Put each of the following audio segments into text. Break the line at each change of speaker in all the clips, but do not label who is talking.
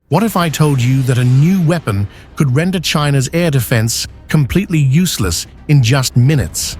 What if I told you that a new weapon could render China's air defense completely useless in just minutes?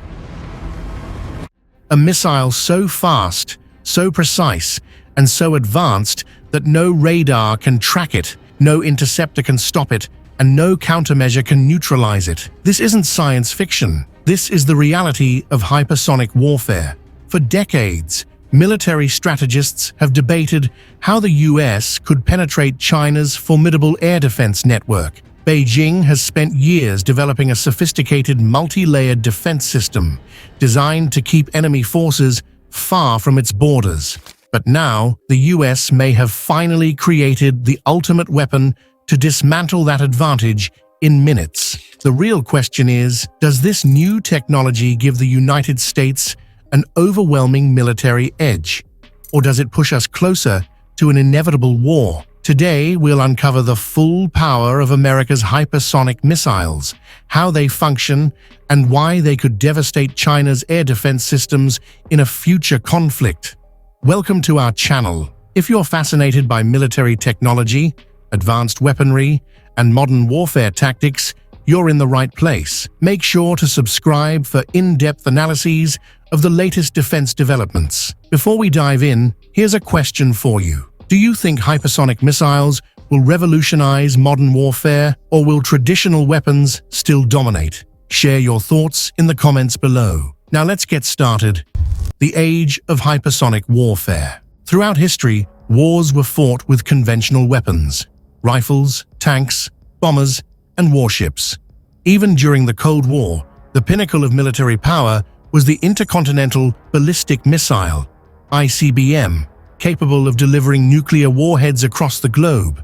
A missile so fast, so precise, and so advanced that no radar can track it, no interceptor can stop it, and no countermeasure can neutralize it. This isn't science fiction. This is the reality of hypersonic warfare. For decades, military strategists have debated how the US could penetrate China's formidable air defense network. Beijing has spent years developing a sophisticated multi-layered defense system designed to keep enemy forces far from its borders. But now, the US may have finally created the ultimate weapon to dismantle that advantage in minutes. The real question is, does this new technology give the United States an overwhelming military edge? Or does it push us closer to an inevitable war? Today, we'll uncover the full power of America's hypersonic missiles, how they function, and why they could devastate China's air defense systems in a future conflict. Welcome to our channel. If you're fascinated by military technology, advanced weaponry, and modern warfare tactics, you're in the right place. Make sure to subscribe for in-depth analyses of the latest defense developments. Before we dive in, here's a question for you. Do you think hypersonic missiles will revolutionize modern warfare, or will traditional weapons still dominate? Share your thoughts in the comments below. Now let's get started. The age of hypersonic warfare. Throughout history, wars were fought with conventional weapons: rifles, tanks, bombers, and warships. Even during the Cold War, the pinnacle of military power was the Intercontinental Ballistic Missile, ICBM, capable of delivering nuclear warheads across the globe.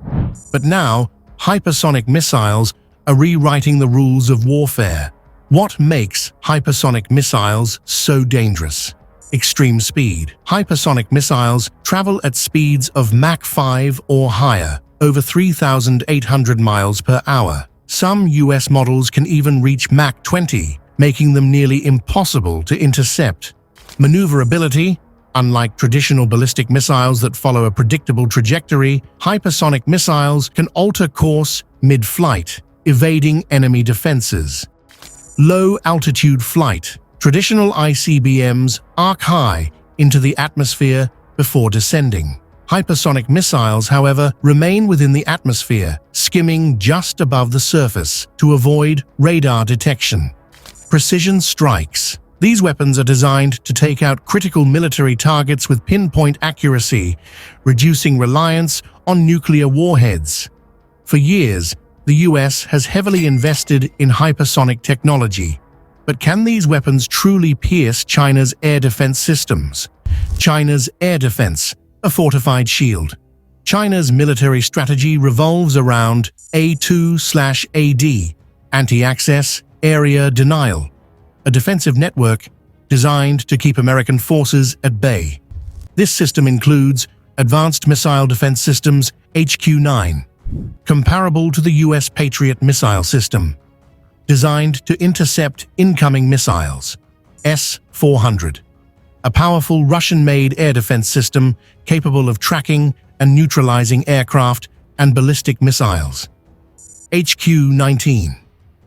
But now, hypersonic missiles are rewriting the rules of warfare. What makes hypersonic missiles so dangerous? Extreme speed. Hypersonic missiles travel at speeds of Mach 5 or higher, over 3,800 miles per hour. Some US models can even reach Mach 20, making them nearly impossible to intercept. Maneuverability. Unlike traditional ballistic missiles that follow a predictable trajectory, hypersonic missiles can alter course mid-flight, evading enemy defenses. Low-altitude flight. Traditional ICBMs arc high into the atmosphere before descending. Hypersonic missiles, however, remain within the atmosphere, skimming just above the surface to avoid radar detection. Precision strikes. These weapons are designed to take out critical military targets with pinpoint accuracy, reducing reliance on nuclear warheads. For years, the US has heavily invested in hypersonic technology. But can these weapons truly pierce China's air defense systems? China's air defense, a fortified shield. China's military strategy revolves around A2/AD, anti-access area denial, a defensive network designed to keep American forces at bay. This system includes Advanced Missile Defense Systems HQ-9, comparable to the US Patriot missile system, designed to intercept incoming missiles. S-400, a powerful Russian-made air defense system capable of tracking and neutralizing aircraft and ballistic missiles. HQ-19,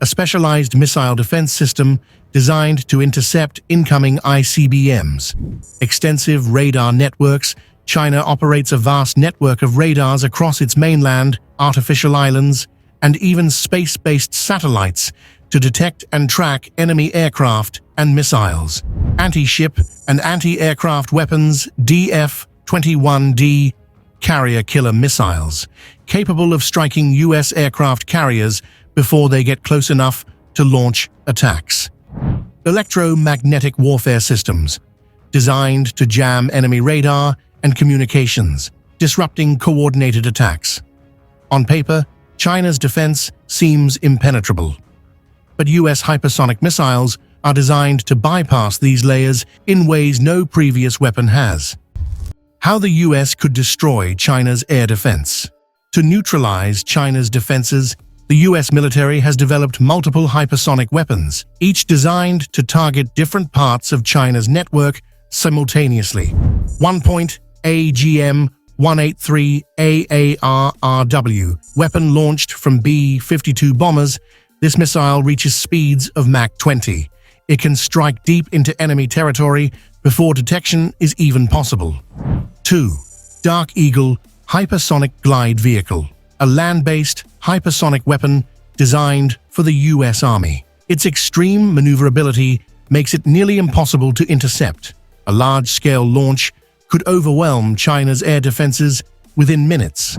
a specialized missile defense system designed to intercept incoming ICBMs. Extensive radar networks. China operates a vast network of radars across its mainland, artificial islands, and even space-based satellites to detect and track enemy aircraft and missiles. Anti-ship and anti-aircraft weapons. DF-21D, carrier killer missiles, capable of striking US aircraft carriers before they get close enough to launch attacks. Electromagnetic warfare systems, designed to jam enemy radar and communications, disrupting coordinated attacks. On paper, China's defense seems impenetrable. But US hypersonic missiles are designed to bypass these layers in ways no previous weapon has. How the US could destroy China's air defense. To neutralize China's defenses, the US military has developed multiple hypersonic weapons, each designed to target different parts of China's network simultaneously. 1-point AGM 183 AARRW, weapon launched from B-52 bombers. This missile reaches speeds of Mach 20. It can strike deep into enemy territory before detection is even possible. 2. Dark Eagle Hypersonic Glide Vehicle, a land-based hypersonic weapon designed for the US Army. Its extreme maneuverability makes it nearly impossible to intercept. A large-scale launch could overwhelm China's air defenses within minutes.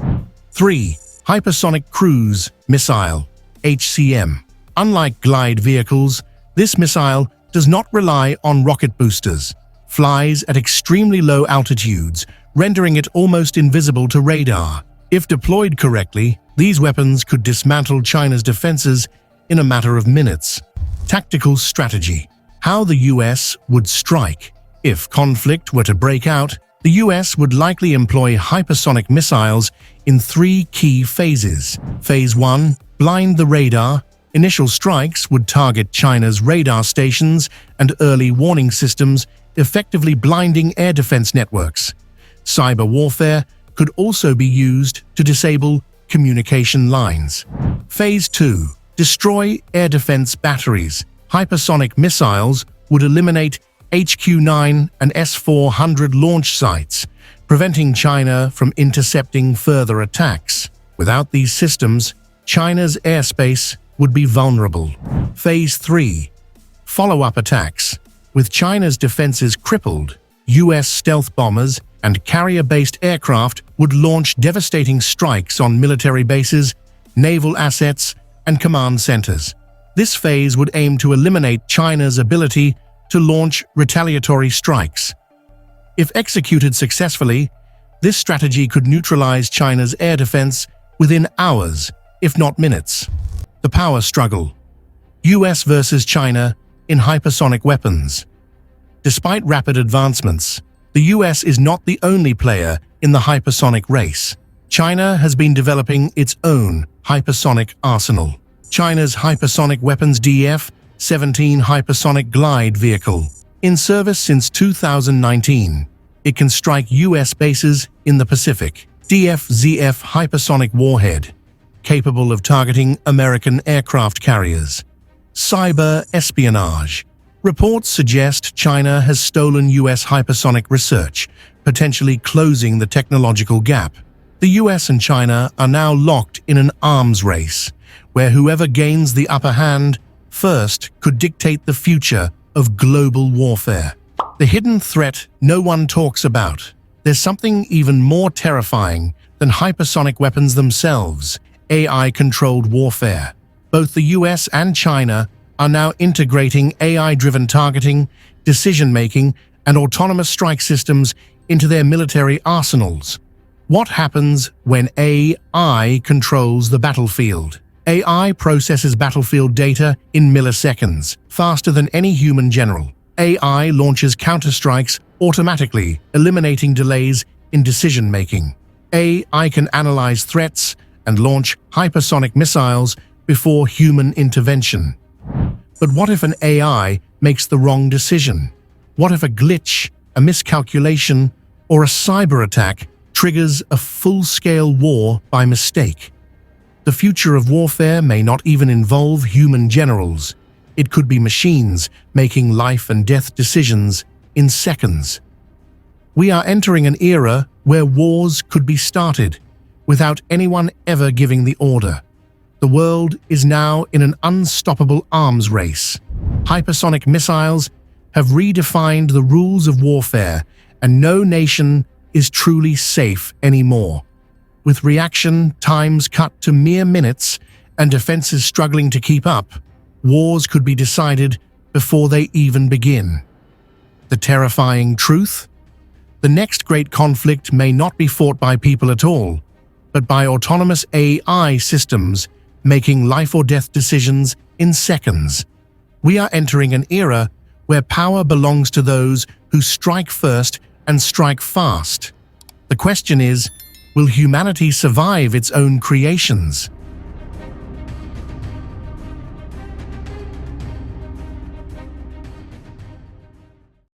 3. Hypersonic Cruise Missile, HCM. Unlike glide vehicles, this missile does not rely on rocket boosters, flies at extremely low altitudes, rendering it almost invisible to radar. If deployed correctly, these weapons could dismantle China's defenses in a matter of minutes. Tactical strategy. How the US would strike. If conflict were to break out, the US would likely employ hypersonic missiles in 3 key phases. Phase 1. Blind the radar. Initial strikes would target China's radar stations and early warning systems, effectively blinding air defense networks. Cyber warfare could also be used to disable communication lines. Phase 2. Destroy air defense batteries. Hypersonic missiles would eliminate HQ-9 and S-400 launch sites, preventing China from intercepting further attacks. Without these systems, China's airspace would be vulnerable. Phase 3. Follow-up attacks. With China's defenses crippled, US stealth bombers and carrier-based aircraft would launch devastating strikes on military bases, naval assets, and command centers. This phase would aim to eliminate China's ability to launch retaliatory strikes. If executed successfully, this strategy could neutralize China's air defense within hours, if not minutes. The power struggle. US versus China in hypersonic weapons. Despite rapid advancements, the US is not the only player in the hypersonic race. China has been developing its own hypersonic arsenal. China's hypersonic weapons DF-17 hypersonic glide vehicle. In service since 2019, it can strike US bases in the Pacific. DF-ZF hypersonic warhead, capable of targeting American aircraft carriers. Cyber espionage. Reports suggest China has stolen US hypersonic research, potentially closing the technological gap. The US and China are now locked in an arms race, where whoever gains the upper hand first could dictate the future of global warfare. The hidden threat no one talks about. There's something even more terrifying than hypersonic weapons themselves: AI-controlled warfare. Both the US and China are now integrating AI-driven targeting, decision-making, and autonomous strike systems into their military arsenals. What happens when AI controls the battlefield? AI processes battlefield data in milliseconds, faster than any human general. AI launches counterstrikes automatically, eliminating delays in decision-making. AI can analyze threats and launch hypersonic missiles before human intervention. But what if an AI makes the wrong decision? What if a glitch, a miscalculation, or a cyber attack triggers a full-scale war by mistake? The future of warfare may not even involve human generals. It could be machines making life and death decisions in seconds. We are entering an era where wars could be started without anyone ever giving the order. The world is now in an unstoppable arms race. Hypersonic missiles have redefined the rules of warfare, and no nation is truly safe anymore. With reaction times cut to mere minutes and defenses struggling to keep up, wars could be decided before they even begin. The terrifying truth? The next great conflict may not be fought by people at all, but by autonomous AI systems making life-or-death decisions in seconds. We are entering an era where power belongs to those who strike first and strike fast. The question is, will humanity survive its own creations?